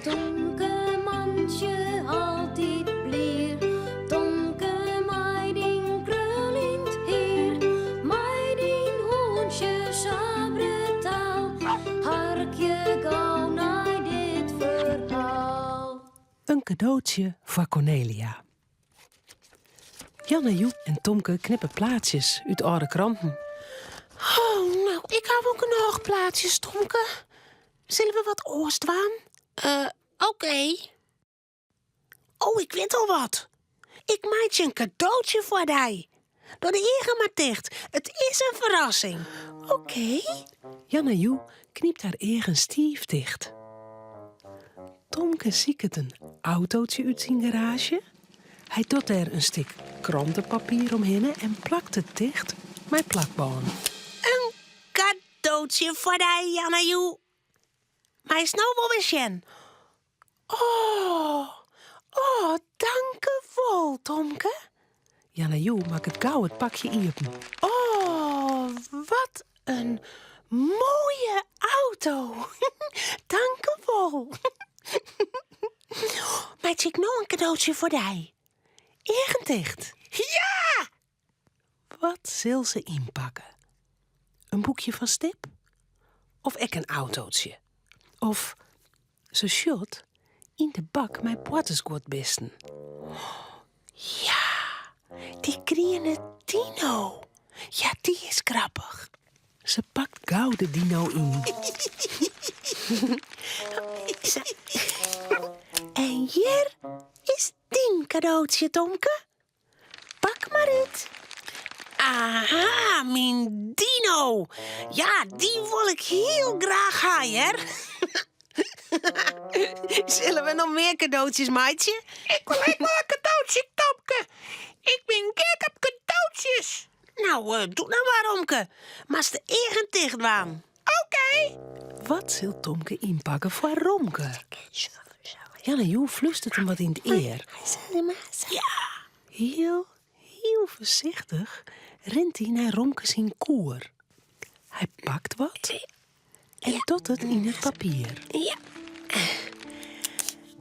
Tomke mandje altijd blier. Tomke meiding krulint hier. Meiding hoentje sabretaal. Harkje gauw naar dit verhaal. Een cadeautje voor Cornelia. Jan en Joep en Tomke knippen plaatjes uit oude kranten. Oh, nou, ik hou ook nog plaatjes, Tomke. Zullen we wat oors doen? Oké. Oh, ik weet al wat. Ik maak je een cadeautje voor die. Door de eigen maar dicht. Het is een verrassing. Oké. Jan en Joep kniept haar eigen stief dicht. Tomke ziet een autootje uit zijn garage. Hij doet er een stuk krantenpapier omheen en plakt het dicht met plakband. Een cadeautje voor die, Janne-Joe. Maar is nou wel weer Sjen. Oh, dankjewel, Tomke. Jan en Joep maakt het gauw het pakje open. Oh, wat een mooie auto. Dankjewel. Maar ik nou een cadeautje voor die. Eigen dicht. Ja! Wat zal ze inpakken? Een boekje van Stip? Of ek een autootje? Of ze shot in de bak mijn pottersgoedbesten. Ja, die groene dino. Ja, die is grappig. Ze pakt gauw de dino in. En hier is tien cadeautje, Tomke. Pak maar het. Aha, mijn dino. Ja, die wil ik heel graag haaien. Zullen we nog meer cadeautjes, maatje? Ik wil ook wel een cadeautje, Tomke. Ik ben gek op cadeautjes. Nou, doe nou maar, Romke. Maar de eigen dicht waan. Oké. Wat zal Tomke inpakken voor Romke? Jan en Joep fluistert hem wat in het eer. Ja. Heel voorzichtig rent hij naar Romke zijn koer. Hij pakt wat en doet het in het papier. Ja.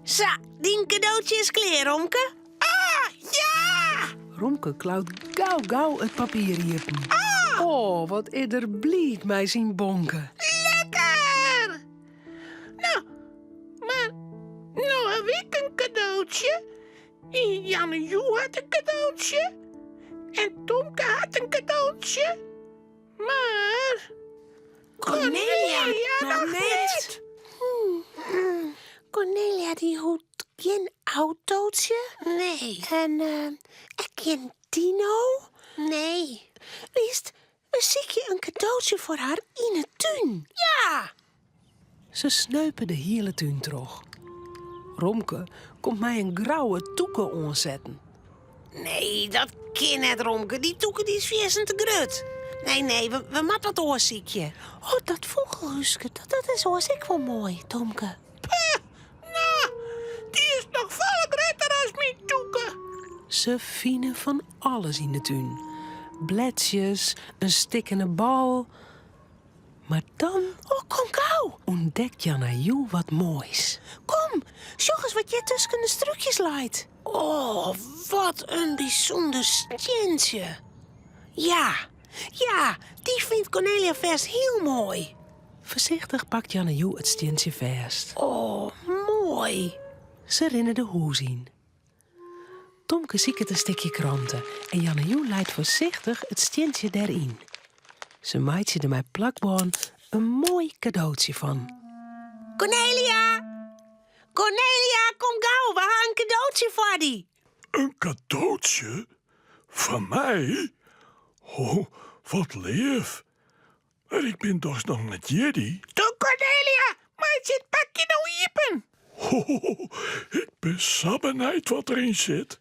Zo, die cadeautje is klaar, Romke. Ja! Romke klauwt gauw het papier hier. Oh, wat er blied mij zien bonken. Lekker! Nou, maar nou heb ik een cadeautje. En Jan en Joe had een cadeautje. En Tomke had een cadeautje. Maar Cornelia nog niet. Cornelia, die hoort geen autootje. Nee. En geen dino. Nee. Wist, we je een cadeautje voor haar in het tuin. Ja. Ze sneupen de hele tuin terug. Romke komt mij een grauwe toeken onzetten. Nee, dat kan net, Romke. Die toeken die is viersen te grut. Nee, we mat wat oorziekje. Oh, dat vogelhuske, dat is oors ik wel mooi, Tomke. Nou, die is nog veel groter als mijn toeken. Ze vinden van alles in de tuin. Bledjes, een stikkende bal. Maar dan Kom gauw. ontdekt Jan en Joep wat moois. Kom, zorg eens wat jij tussen de strukjes laait. Oh, wat een bijzonder stjentje. Ja, die vindt Cornelia vast heel mooi. Voorzichtig pakt Jan en Joep het stintje vast. Oh, mooi. Ze rennen de hoes in. Tomke ziet het een stukje kranten en Jan en Joep leidt voorzichtig het stintje erin. Ze maait je er met plakband een mooi cadeautje van. Cornelia, kom gauw. We hebben een cadeautje voor die. Een cadeautje? Van mij? Oh, wat lief. Maar ik ben toch nog net Jedi? Toen Cornelia, maar zit pakje nou iepen. Oh, ik ben sabbenheid wat erin zit.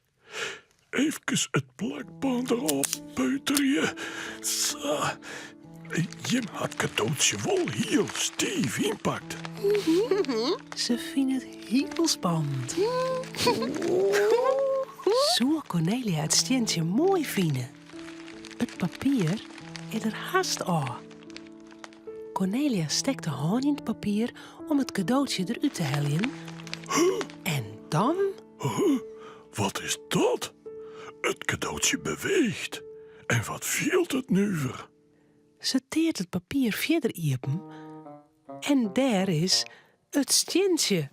Even het plakband erop peuteren. Zo. Je maakt cadeautje wel heel stijf inpakt. Ze vinden het heel spannend. Zo Cornelia het stintje mooi vinden. Het papier is er haast af. Cornelia steekt de hand in het papier om het cadeautje eruit te halen. En dan? Wat is dat? Het cadeautje beweegt. En wat viel het nu weer? Ze teert het papier verder iepen. En daar is het stjentje.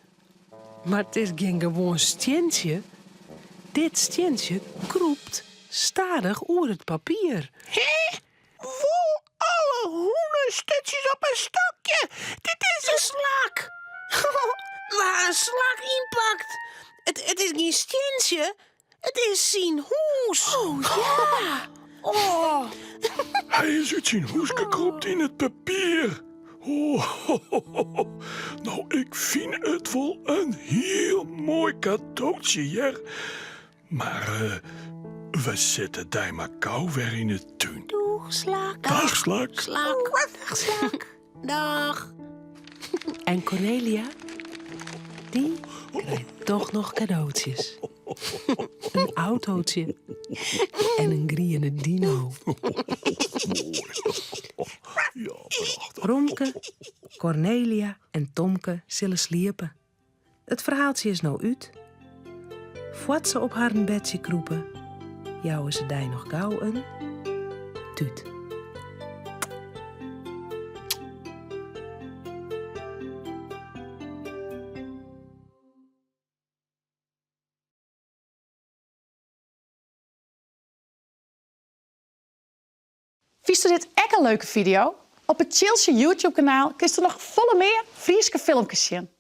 Maar het is geen gewoon stjentje. Dit stjentje kroept stadig oer het papier. Hé? Vol alle hoenenstukjes op een stokje. Dit is een slak. Waar een slak inpakt. Het is geen stintje. Het is zijn hoes. Oh, ja. Oh. Hij is uit zijn hoes gekropt in het papier. Nou, ik vind het wel een heel mooi cadeautje, Jer. Maar we zetten die maar kou weer in het tuin. Doeg, slak. Dag, Slak. Slak. Dag, slak. Dag. En Cornelia, die krijgt toch nog cadeautjes. Een autootje en een griene dino. Ja, prachtig. Romke, Cornelia en Tomke zullen sliepen. Het verhaaltje is nou uit. Voordat ze op haar bedje kroepen, jouwen ze die nog gauw een tuut. Vies je dit echt een leuke video? Op het Chilse YouTube-kanaal kun je er nog volle meer Frieske filmpjes zien.